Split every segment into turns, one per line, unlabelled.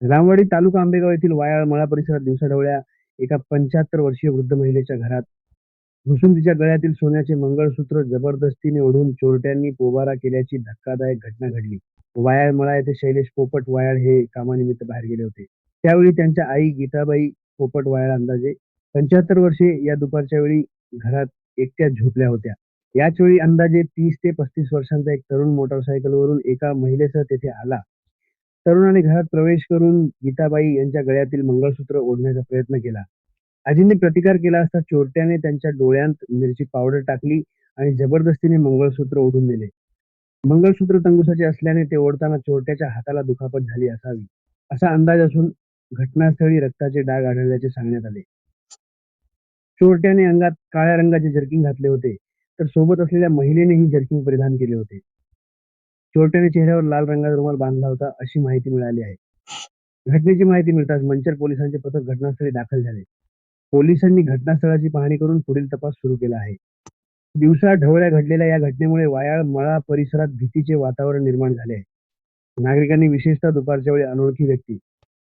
रामवाडी तालुका आंबेगाव येथील वायाळ मळा परिसरात दिवसाढवळ्या एका 75 वर्षीय वृद्ध महिलेच्या घरात घुसून तिच्या गळ्यातील सोन्याचे मंगळसूत्र जबरदस्तीने ओढून चोरट्यांनी पोबारा केल्याची धक्कादायक घटना घडली. वायाळ मळा येथे शैलेश पोपट वायाळ हे कामानिमित्त बाहेर गेले होते. त्यावेळी त्यांच्या आई गीताबाई पोपट वायाळ अंदाजे 75 वर्षे या दुपारच्या वेळी घरात एकट्या झोपल्या होत्या. याच वेळी अंदाजे 30 ते 35 वर्षांचा एक तरुण मोटारसायकलवरून एका महिलेसह तेथे आला. तरुणाने घरात प्रवेश करून गीताबाई यांच्या गळ्यातील मंगळसूत्र ओढण्याचा प्रयत्न केला. आजींनी प्रतिकार केला असता चोरट्याने त्यांच्या डोळ्यात मिरची पावडर टाकली आणि जबरदस्तीने मंगळसूत्र ओढून नेले. मंगळसूत्र तंगुसाचे असल्याने ते ओढताना चोरट्याच्या हाताला दुखापत झाली असावी असा अंदाज असून घटनास्थळी रक्ताचे डाग आढळल्याचे सांगण्यात आले. चोरट्याने अंगात काळ्या रंगाचे जर्किंग घातले होते, तर सोबत असलेल्या महिलेनेही जर्किंग परिधान केले होते. चोरट्याने चेहऱ्यावर लाल रंगाचा रुमाल बांधला होता अशी माहिती मिळाली आहे. घटनेची माहिती मिळताच मंचर पोलिसांचे पथक घटनास्थळी दाखल झाले. पोलिसांनी घटनास्थळाची पाहणी करून पुढील तपास सुरू केला आहे. दिवसा ढवळ्या घडलेल्या या घटनेमुळे वायाळ मळा परिसरात भीतीचे वातावरण निर्माण झाले आहे. नागरिकांनी विशेषतः दुपारच्या वेळी अनोळखी व्यक्ती,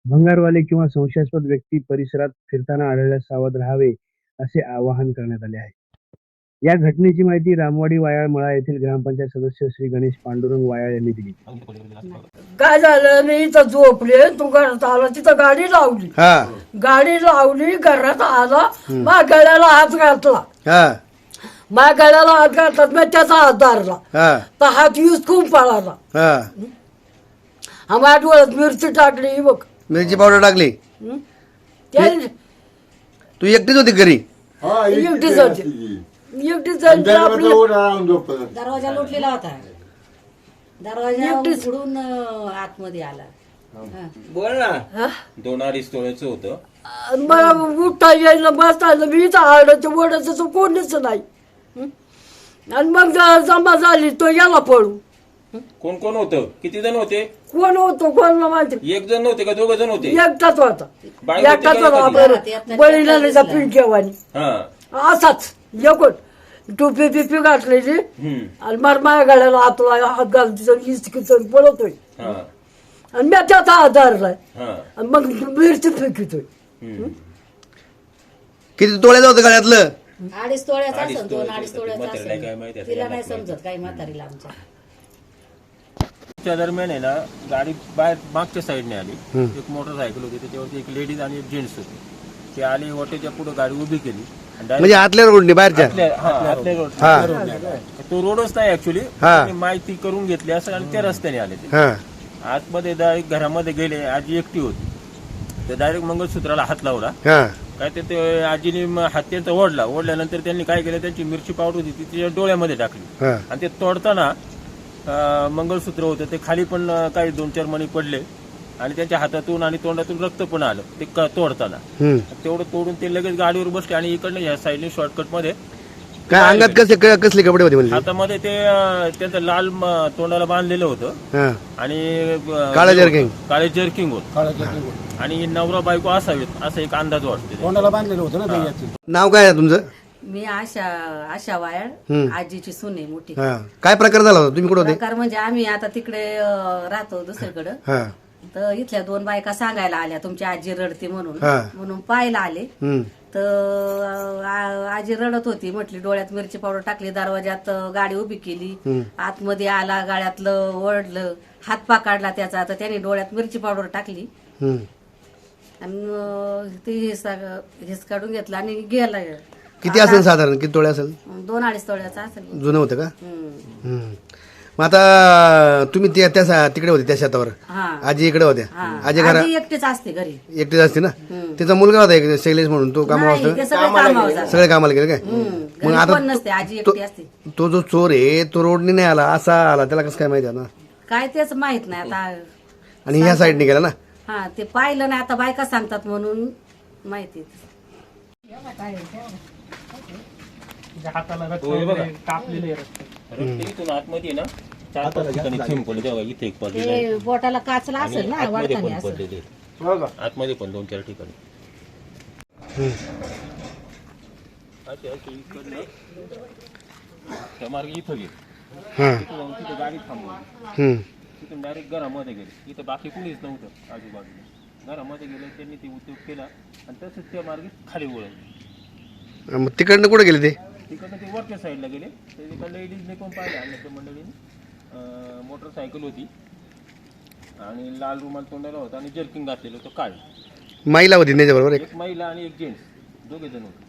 भंगारवाले किंवा संशयास्पद व्यक्ती परिसरात फिरताना आढळल्यास सावध राहावे असे आवाहन करण्यात आले आहे. या घटनेची माहिती रामवाडी वायाळ मळा येथील ग्रामपंचायत सदस्य श्री गणेश पांडुरंग वायाळ यांनी दिली.
काय झालं मी इथं झोपले, तू घरात आला, तिथं गाडी लावली. गाडी लावली, घरात आला, माझ्या गळ्याला हात घातला. माझ्या गळ्याला हात घातला, मी त्याचा हात धरला, तर हात खूप पळाला. माझ्या डोळ्यात मिरची टाकली, बघ
मिरची पावडर टाकली. तू एकटीच होती घरी?
एकटीच होती. एकटीच
दरवाजा लोटलेला होता, दरवाजा उघडून आतमध्ये आला.
बोल ना. 2-2.5 तोळ्याचं होतं.
मला उठता यायला, बसता यायला, मी इथं आरडाचं ओढायचं तर कोणीच नाही. आणि मग जमा झाली तो याला पळू.
कोण कोण होतं? किती जण होते?
कोण होतो कोणाला माहिती?
एक जण नव्हते का? 2 जण होते?
एकटाच होता.
बाई होती
एकटाच
का
होता. बळीला पिंकेवानी असाच एकूण टोपी पिपी घातलेली आणि मार माझ्या गाड्याला हात घालतो पळतोय आणि मी त्याचा हात धरलाय आणि मग मिरची फेकितोय.
किती तोळ्याचं होतं गळ्यातलं?
2.5 तोळ्याचा असेल, 2-2.5 तोळ्याचा असेल. तिला नाही समजत काही म्हातारीला आमच्या.
त्या दरम्यान आहे ना, गाडी बाहेर मागच्या साईडने आली. एक मोटरसायकल होती, त्याच्यावरती एक लेडीज आणि एक जेंट्स होते. ते आले, वाटेच्या पुढे गाडी उभी केली.
म्हणजे आतल्या रोडने बाहेरच्या?
आतल्या रोड. तो रोडच नाही ऍक्च्युली, माहिती करून घेतली असं आणि त्या रस्त्याने आले ते. आतमध्ये डायरेक्ट घरामध्ये गेले. आजी एकटी होती, तर डायरेक्ट मंगळसूत्राला हात लावला. काय ते आजीने हात त्यांचा ओढल्यानंतर त्यांनी काय केलं, त्यांची मिरची पावडर होती ती तिच्या डोळ्यामध्ये टाकली आणि ते तोडताना मंगळसूत्र होतं ते खाली पण काही 2-4 मणी पडले आणि त्यांच्या हातातून आणि तोंडातून रक्त पण आलं ते तोडताना. तेवढं तोडून ते लगेच गाडीवर बसले आणि इकडनं ह्या साईडने शॉर्टकट मध्ये.
काय अंगात कसले कपडे होते? म्हणजे
हातामध्ये ते त्यांचं लाल तोंडाला बांधलेलं होतं आणि काळे जर्किंग होत आणि नवरा बायको असावेत असं एक अंदाज वाटतो.
तोंडाला बांधलेलं होतं ना.
नाव काय आहे तुमचं?
मी आशा वायाळ, आजीची सुने मोठी.
काय प्रकार झाला होता? तुम्ही कुठे होते?
प्रकार म्हणजे आम्ही आता तिकडे राहतो दुसरीकडे, तर इथल्या 2 बायका सांगायला आल्या तुमची आजी रडते म्हणून पाहायला आले. तर आजी रडत होती, म्हटली डोळ्यात मिरची पावडर टाकली, दरवाजात गाडी उभी केली, आतमध्ये आला, गाड्यातलं ओढलं, हात पकडला त्याचा, तर त्याने डोळ्यात मिरची पावडर टाकली आणि ते हेच काढून घेतलं आणि गेला.
किती असेल साधारण? किती तोळे असेल?
2-2.5 तोळ्याचा असेल.
जुनं होतं का? मग आता तुम्ही तिकडे होते त्या शेतावर, आजी इकडे होत्या. आजी घरा
एकटीच असते घरी,
एकटीच असते ना. तिचा मुलगा होता एक शैलेश म्हणून, तो कामावर सगळे कामाला गेले काय? मग आता तो जो चोर आहे तो रोडने नाही आला, असा आला, त्याला कसं काय माहिती? ना
काय तेच माहित नाही आता.
आणि ह्या साईडने गेला ना.
ते पाहिलं नाही, आता बायका सांगतात म्हणून माहिती.
इथून आतमध्ये ना 4-5 ठिकाणी थेंब पडले. तेव्हा इथे एक पडले,
बोटाला काचला असेल ना,
आतमध्ये पण पडलेले, आतमध्ये पण 2-4 ठिकाणी. मार्ग इथं गेली, तिथे गाडी थांबवली. तिथून डायरेक्ट घरामध्ये गेले. इथं बाकी कुणीच नव्हतं आजूबाजूला. घरामध्ये गेले, त्यांनी ते उद्योग केला आणि तसंच त्या मार्गे खाली वळवले.
मग तिकडनं कुठे गेले ते?
तिकडनं ते वरच्या साईडला गेले. तर तिकडं लेडीजने पण पाहिलं आणि त्या मंडळीने मोटरसायकल होती आणि लाल रुमाल तोंडाला होता आणि जर्किंग घातलेलं होतं. काय
महिला होती त्याच्याबरोबर?
एक महिला आणि एक जेंट्स, दोघे जण होते.